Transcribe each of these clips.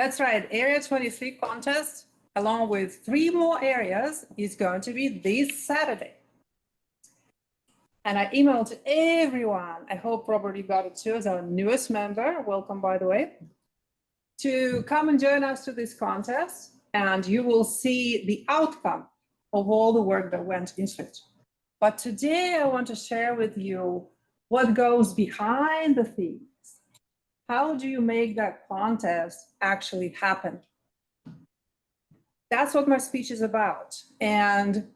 That's right. Area 23 contest, along with 3 more areas, is going to be this Saturday. And I emailed everyone. I hope Robert, you got it too, as our newest member. Welcome, by the way, to come and join us to this contest. And you will see the outcome of all the work that went into it. But today I want to share with you what goes behind the scenes. How do you make that contest actually happen? That's what my speech is about. And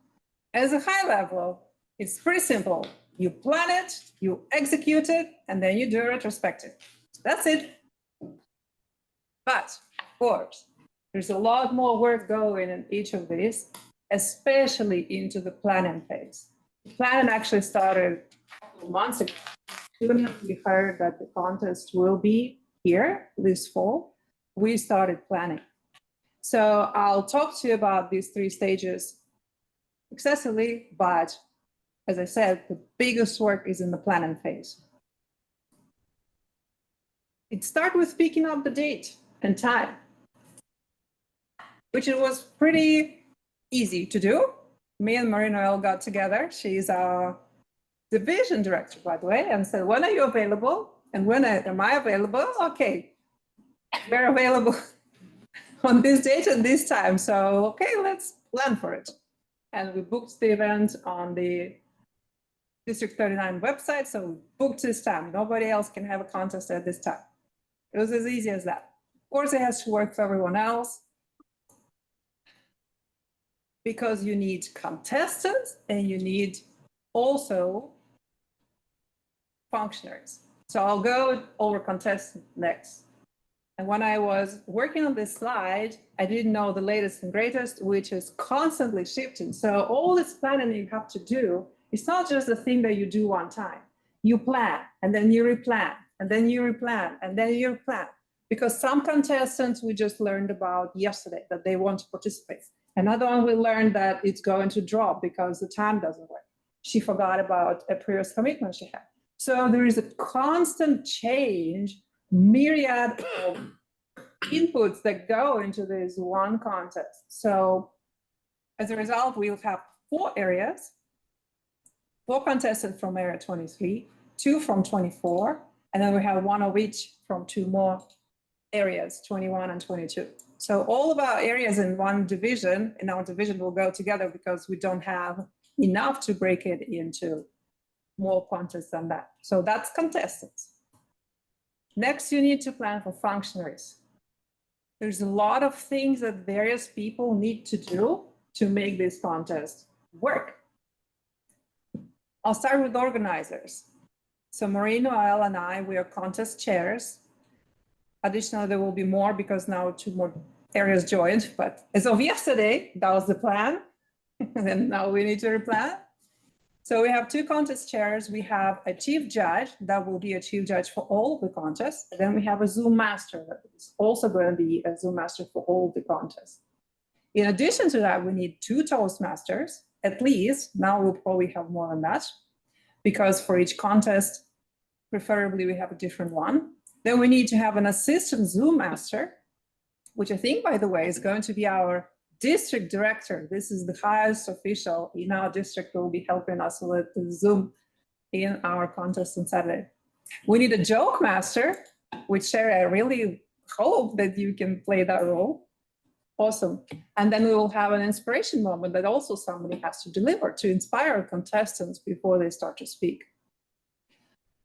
as a high level, it's pretty simple. You plan it, you execute it, and then you do a retrospective. That's it. But of course, there's a lot more work going in each of these, especially into the planning phase. The planning actually started a couple of months ago. As soon as we heard that the contest will be here this fall, we started planning. So I'll talk to you about these 3 stages excessively, but as I said, the biggest work is in the planning phase. It starts with picking up the date and time, which it was pretty easy to do. Me and Marie Noel got together. She's our division director, by the way, and said, when are you available? And when am I available? Okay, we're available on this date and this time. So, okay, let's plan for it. And we booked the event on the District 39 website. So we booked this time. Nobody else can have a contest at this time. It was as easy as that. Of course, it has to work for everyone else, because you need contestants and you need also functionaries. So I'll go over contestants next. And when I was working on this slide, I didn't know the latest and greatest, which is constantly shifting. So all this planning you have to do, it's not just a thing that you do one time. You plan, and then you replan, and then you replan, and then you replan. Because some contestants we just learned about yesterday that they want to participate. Another one we learned that it's going to drop because the time doesn't work. She forgot about a previous commitment she had. So there is a constant change, myriad of inputs that go into this one contest. So as a result, we'll have 4 areas, 4 contestants from area 23, 2 from 24, and then we have 1 of each from 2 more areas, 21 and 22. So all of our areas in one division, in our division, will go together because we don't have enough to break it into more contests than that. So that's contestants. Next, you need to plan for functionaries. There's a lot of things that various people need to do to make this contest work. I'll start with organizers. So Marie Noel and I, we are contest chairs. Additionally, there will be more because now 2 more areas joined, but as of yesterday, that was the plan. And now we need to replan. So we have 2 contest chairs. We have a chief judge that will be a chief judge for all the contests. And then we have a Zoom master that is also going to be a Zoom master for all the contests. In addition to that, we need 2 Toastmasters, at least. Now we'll probably have more than that, because for each contest, preferably we have a different one. Then we need to have an assistant Zoom master, which I think, by the way, is going to be our district director. This is the highest official in our district who will be helping us with the Zoom in our contest on Saturday. We need a joke master, which Sherry, I really hope that you can play that role. Awesome. And then we will have an inspiration moment that also somebody has to deliver to inspire contestants before they start to speak.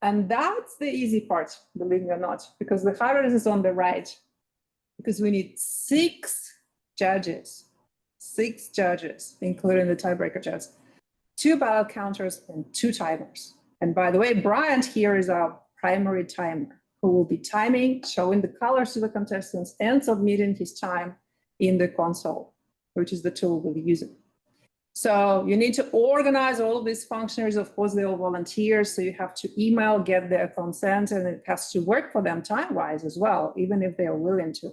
And that's the easy part, believe me or not, because the harder is on the right, because we need 6 judges, including the tiebreaker judge, 2 ballot counters and 2 timers. And by the way, Bryant here is our primary timer, who will be timing, showing the colors to the contestants and submitting his time in the console, which is the tool we'll be using. So you need to organize all of these functionaries. Of course, they're all volunteers, so you have to email, get their consent, and it has to work for them time-wise as well, even if they're willing to.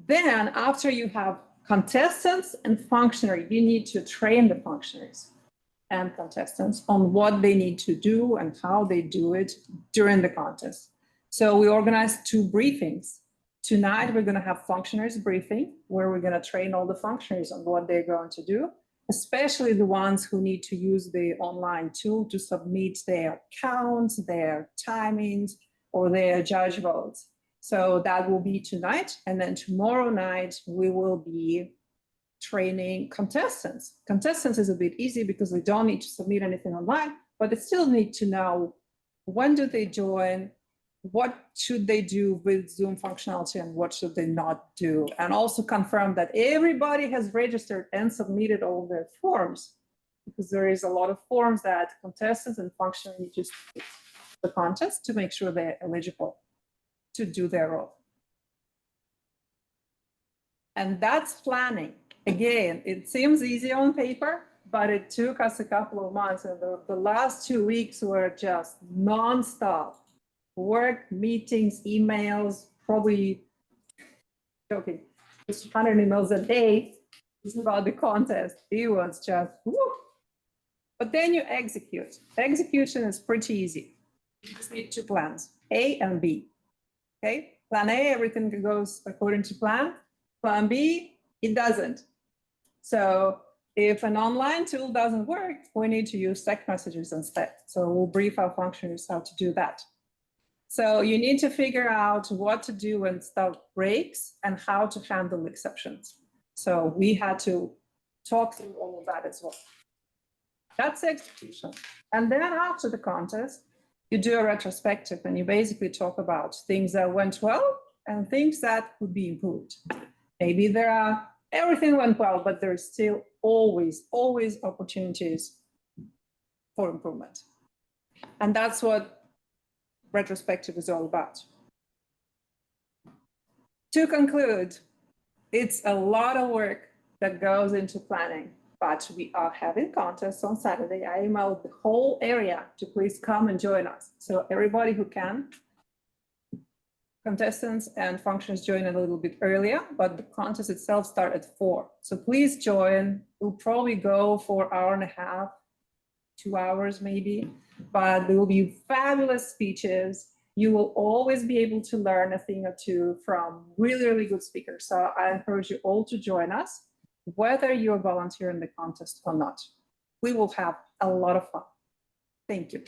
Then after you have contestants and functionaries, you need to train the functionaries and contestants on what they need to do and how they do it during the contest. So we organized 2 briefings. Tonight, we're going to have functionaries briefing where we're going to train all the functionaries on what they're going to do, especially the ones who need to use the online tool to submit their counts, their timings, or their judge votes. So that will be tonight. And then tomorrow night, we will be training contestants. Contestants is a bit easy because they don't need to submit anything online, but they still need to know when do they join, what should they do with Zoom functionality and what should they not do, and also confirm that everybody has registered and submitted all their forms, because there is a lot of forms that contestants and functionaries need to submit the contest to make sure they're eligible to do their role. And that's planning. Again, it seems easy on paper, but it took us a couple of months, and the last 2 weeks were just nonstop work, meetings, emails, probably joking, just 100 emails a day. This is about the contest. It was just, whoo. But then you execute. Execution is pretty easy. You just need 2 plans, A and B. Okay, plan A, everything goes according to plan. Plan B, it doesn't. So if an online tool doesn't work, we need to use text messages instead. So we'll brief our functionaries how to do that. So you need to figure out what to do when stuff breaks and how to handle exceptions. So we had to talk through all of that as well. That's execution. And then after the contest, you do a retrospective and you basically talk about things that went well and things that could be improved. Maybe everything went well, but there's still always opportunities for improvement. And that's what retrospective is all about. To conclude, it's a lot of work that goes into planning, but we are having contests on Saturday. I emailed the whole area to please come and join us. So everybody who can, contestants and functions join a little bit earlier, but the contest itself starts at 4. So please join. We'll probably go for an hour and a half, 2 hours maybe, but there will be fabulous speeches. You will always be able to learn a thing or two from really good speakers. So I encourage you all to join us, whether you're volunteering the contest or not. We will have a lot of fun. Thank you.